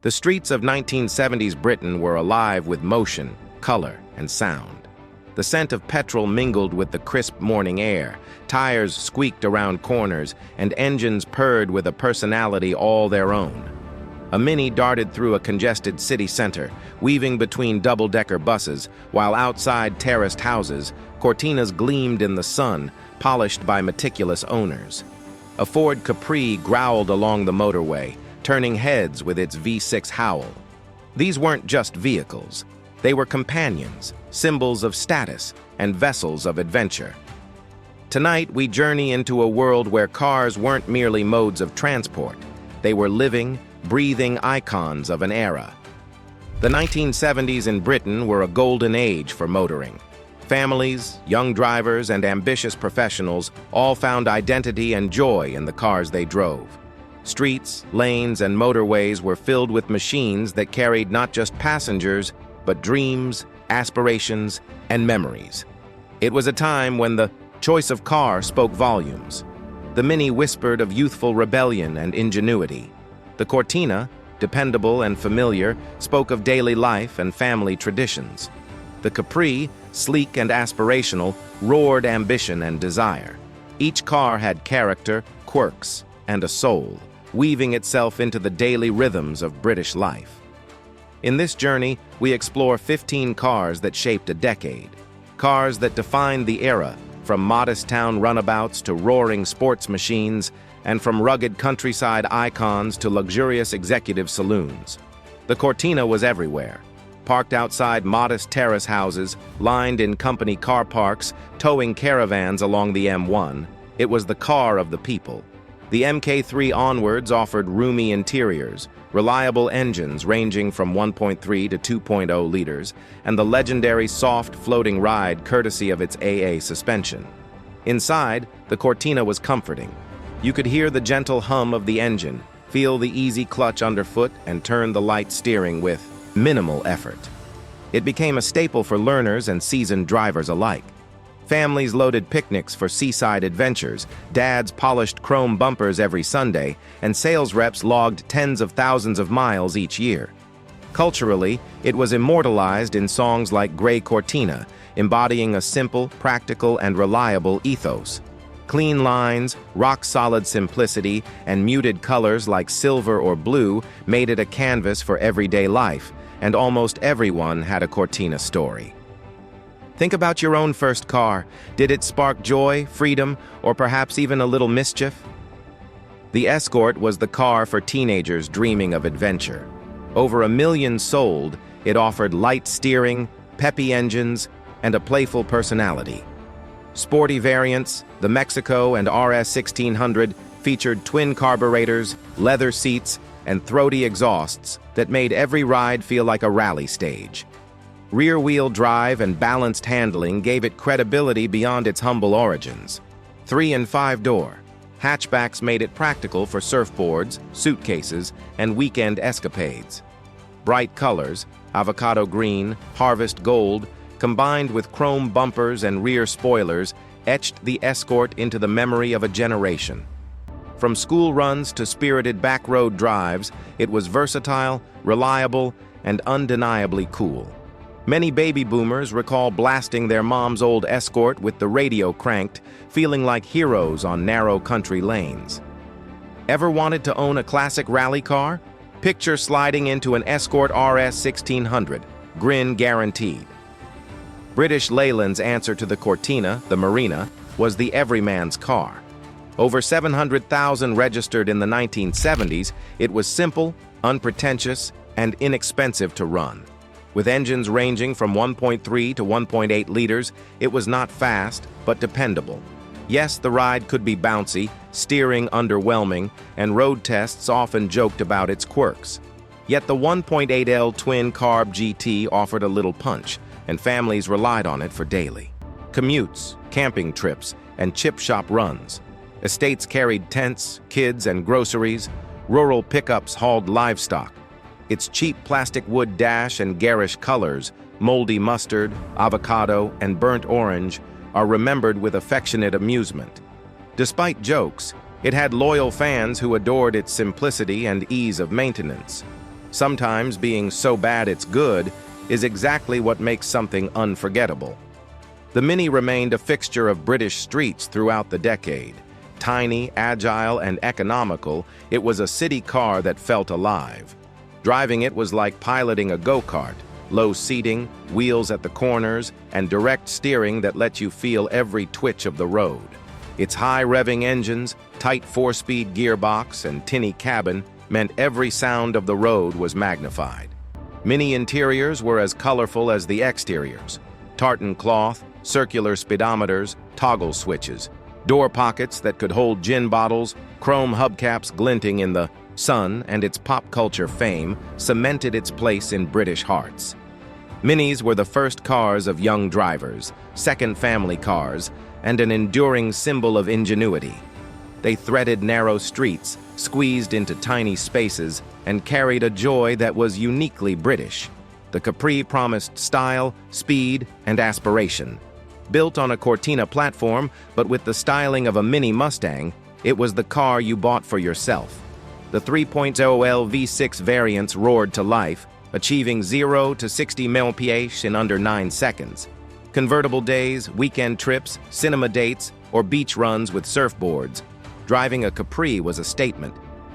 The streets of 1970s Britain were alive with motion, color, and sound. The scent of petrol mingled with the crisp morning air, tires squeaked around corners, and engines purred with a personality all their own. A Mini darted through a congested city center, weaving between double-decker buses, while outside terraced houses, Cortinas gleamed in the sun, polished by meticulous owners. A Ford Capri growled along the motorway, turning heads with its V6 howl. These weren't just vehicles. They were companions, symbols of status, and vessels of adventure. Tonight, we journey into a world where cars weren't merely modes of transport. They were living, breathing icons of an era. The 1970s in Britain were a golden age for motoring. Families, young drivers, and ambitious professionals all found identity and joy in the cars they drove. Streets, lanes, and motorways were filled with machines that carried not just passengers, but dreams, aspirations, and memories. It was a time when the choice of car spoke volumes. The Mini whispered of youthful rebellion and ingenuity. The Cortina, dependable and familiar, spoke of daily life and family traditions. The Capri, sleek and aspirational, roared ambition and desire. Each car had character, quirks, and a soul, weaving itself into the daily rhythms of British life. In this journey, we explore 15 cars that shaped a decade. Cars that defined the era, from modest town runabouts to roaring sports machines, and from rugged countryside icons to luxurious executive saloons. The Cortina was everywhere. Parked outside modest terrace houses, lined in company car parks, towing caravans along the M1, it was the car of the people. The Mk3 onwards offered roomy interiors, reliable engines ranging from 1.3 to 2.0 liters, and the legendary soft floating ride courtesy of its AA suspension. Inside, the Cortina was comforting. You could hear the gentle hum of the engine, feel the easy clutch underfoot, and turn the light steering with minimal effort. It became a staple for learners and seasoned drivers alike. Families loaded picnics for seaside adventures, dads polished chrome bumpers every Sunday, and sales reps logged tens of thousands of miles each year. Culturally, it was immortalized in songs like Grey Cortina, embodying a simple, practical, and reliable ethos. Clean lines, rock-solid simplicity, and muted colors like silver or blue made it a canvas for everyday life, and almost everyone had a Cortina story. Think about your own first car. Did it spark joy, freedom, or perhaps even a little mischief? The Escort was the car for teenagers dreaming of adventure. Over 1 million sold, it offered light steering, peppy engines, and a playful personality. Sporty variants, the Mexico and RS 1600, featured twin carburetors, leather seats, and throaty exhausts that made every ride feel like a rally stage. Rear-wheel drive and balanced handling gave it credibility beyond its humble origins. 3- and 5-door hatchbacks made it practical for surfboards, suitcases, and weekend escapades. Bright colors, avocado green, harvest gold, combined with chrome bumpers and rear spoilers, etched the Escort into the memory of a generation. From school runs to spirited backroad drives, it was versatile, reliable, and undeniably cool. Many baby boomers recall blasting their mom's old Escort with the radio cranked, feeling like heroes on narrow country lanes. Ever wanted to own a classic rally car? Picture sliding into an Escort RS 1600, grin guaranteed. British Leyland's answer to the Cortina, the Marina, was the everyman's car. Over 700,000 registered in the 1970s, it was simple, unpretentious, and inexpensive to run. With engines ranging from 1.3 to 1.8 liters, it was not fast, but dependable. Yes, the ride could be bouncy, steering underwhelming, and road tests often joked about its quirks. Yet the 1.8L twin-carb GT offered a little punch, and families relied on it for daily commutes, camping trips, and chip shop runs. Estates carried tents, kids, and groceries. Rural pickups hauled livestock. Its cheap plastic wood dash and garish colors, moldy mustard, avocado, and burnt orange, are remembered with affectionate amusement. Despite jokes, it had loyal fans who adored its simplicity and ease of maintenance. Sometimes being so bad it's good is exactly what makes something unforgettable. The Mini remained a fixture of British streets throughout the decade. Tiny, agile, and economical, it was a city car that felt alive. Driving it was like piloting a go-kart, low seating, wheels at the corners, and direct steering that let you feel every twitch of the road. Its high-revving engines, tight four-speed gearbox, and tinny cabin meant every sound of the road was magnified. Mini interiors were as colorful as the exteriors. Tartan cloth, circular speedometers, toggle switches, door pockets that could hold gin bottles, chrome hubcaps glinting in the sun, and its pop culture fame cemented its place in British hearts. Minis were the first cars of young drivers, second family cars, and an enduring symbol of ingenuity. They threaded narrow streets, squeezed into tiny spaces, and carried a joy that was uniquely British. The Capri promised style, speed, and aspiration. Built on a Cortina platform, but with the styling of a mini Mustang, it was the car you bought for yourself. The 3.0L V6 variants roared to life, achieving 0 to 60 mph in under 9 seconds. Convertible days, weekend trips, cinema dates, or beach runs with surfboards. Driving a Capri was a statement.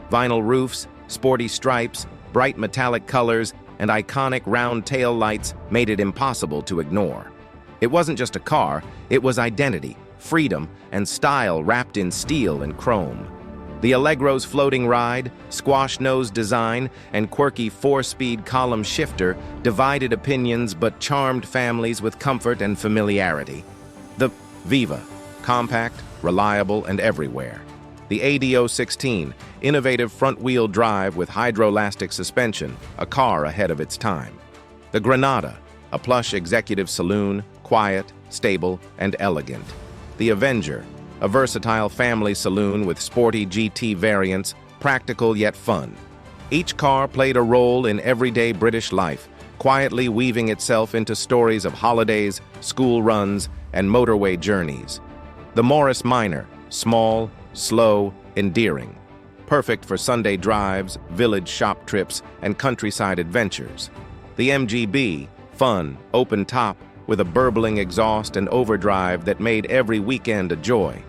Vinyl roofs, sporty stripes, bright metallic colors, and iconic round tail lights made it impossible to ignore. It wasn't just a car, it was identity, freedom, and style wrapped in steel and chrome. The Allegro's floating ride, squash nose design, and quirky four-speed column shifter divided opinions but charmed families with comfort and familiarity. The Viva, compact, reliable, and everywhere. The AD016, innovative front-wheel drive with hydrolastic suspension, a car ahead of its time. The Granada, a plush executive saloon, quiet, stable, and elegant. The Avenger, a versatile family saloon with sporty GT variants, practical yet fun. Each car played a role in everyday British life, quietly weaving itself into stories of holidays, school runs, and motorway journeys. The Morris Minor, small, slow, endearing. Perfect for Sunday drives, village shop trips, and countryside adventures. The MGB, fun, open top, with a burbling exhaust and overdrive that made every weekend a joy.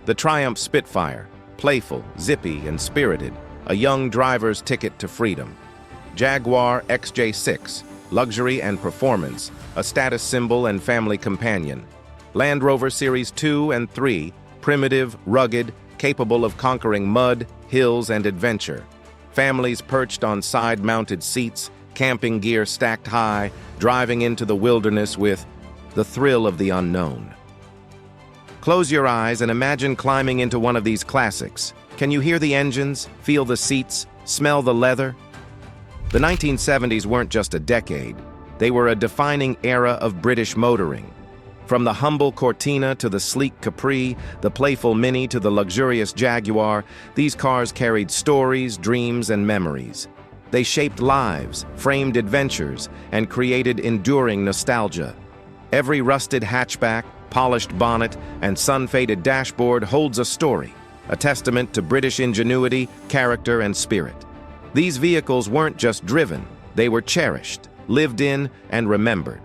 The Triumph Spitfire, playful, zippy, and spirited, a young driver's ticket to freedom. Jaguar XJ6, luxury and performance, a status symbol and family companion. Land Rover Series 2 and 3, primitive, rugged, capable of conquering mud, hills, and adventure. Families perched on side-mounted seats, camping gear stacked high, driving into the wilderness with the thrill of the unknown. Close your eyes and imagine climbing into one of these classics. Can you hear the engines, feel the seats, smell the leather? The 1970s weren't just a decade. They were a defining era of British motoring. From the humble Cortina to the sleek Capri, the playful Mini to the luxurious Jaguar, these cars carried stories, dreams, and memories. They shaped lives, framed adventures, and created enduring nostalgia. Every rusted hatchback, polished bonnet, and sun-faded dashboard holds a story, a testament to British ingenuity, character, and spirit. These vehicles weren't just driven, they were cherished, lived in, and remembered.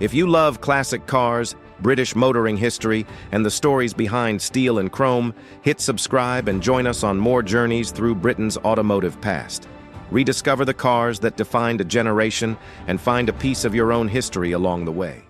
If you love classic cars, British motoring history, and the stories behind steel and chrome, hit subscribe and join us on more journeys through Britain's automotive past. Rediscover the cars that defined a generation and find a piece of your own history along the way.